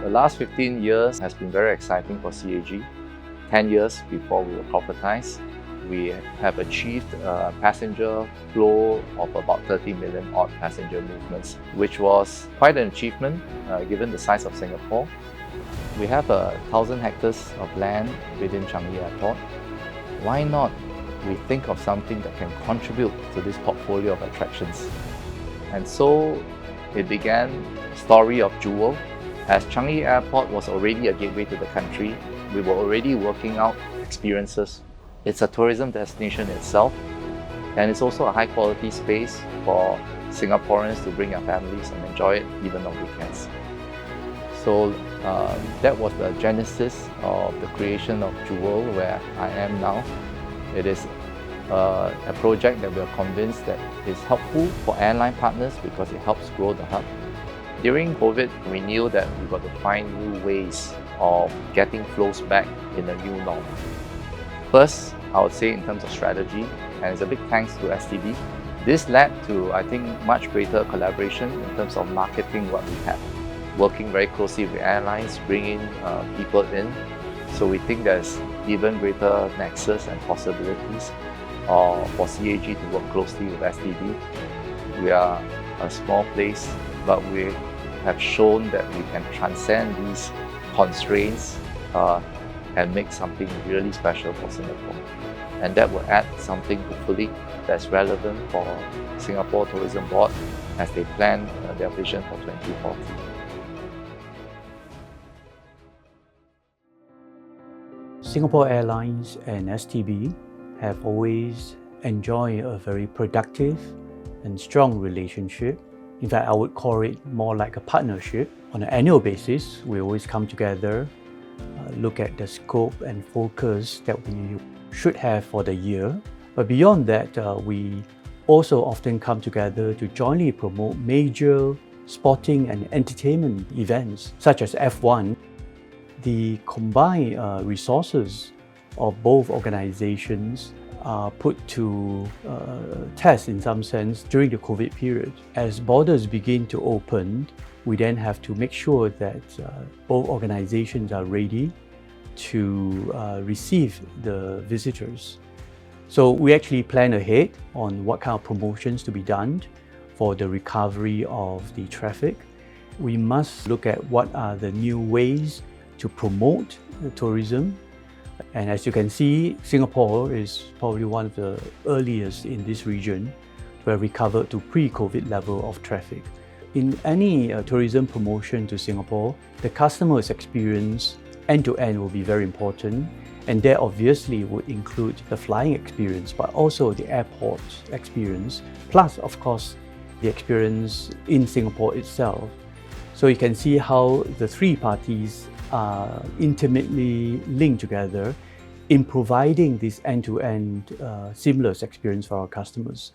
The last 15 years has been very exciting for CAG. 10 years before we were corporatized, we have achieved a passenger flow of about 30 million odd passenger movements, which was quite an achievement given the size of Singapore. We have 1,000 hectares of land within Changi Airport. Why not we think of something that can contribute to this portfolio of attractions? And so it began the story of Jewel. As Changi Airport was already a gateway to the country, we were already working out experiences. It's a tourism destination itself, and it's also a high-quality space for Singaporeans to bring their families and enjoy it even on weekends. So that was the genesis of the creation of Jewel, where I am now. It is a project that we are convinced that is helpful for airline partners because it helps grow the hub. During COVID, we knew that we got to find new ways of getting flows back in a new norm. First, I would say in terms of strategy, and it's a big thanks to STB. This led to, I think, much greater collaboration in terms of marketing what we have. Working very closely with airlines, bringing people in. So we think there's even greater nexus and possibilities for CAG to work closely with STB. We are a small place, but we have shown that we can transcend these constraints and make something really special for Singapore. And that will add something hopefully that's relevant for Singapore Tourism Board as they plan their vision for 2040. Singapore Airlines and STB have always enjoyed a very productive and strong relationship. In fact, I would call it more like a partnership. On an annual basis, we always come together, look at the scope and focus that we should have for the year. But beyond that, we also often come together to jointly promote major sporting and entertainment events such as F1. The combined resources of both organizations are put to test in some sense during the COVID period. As borders begin to open, we then have to make sure that both organizations are ready to receive the visitors. So we actually plan ahead on what kind of promotions to be done for the recovery of the traffic. We must look at what are the new ways to promote the tourism. And as you can see, Singapore is probably one of the earliest in this region to have recovered to pre-COVID level of traffic. In any tourism promotion to Singapore, the customer's experience end-to-end will be very important. And that obviously would include the flying experience, but also the airport experience, plus of course, the experience in Singapore itself. So you can see how the three parties are intimately linked together in providing this end-to-end seamless experience for our customers.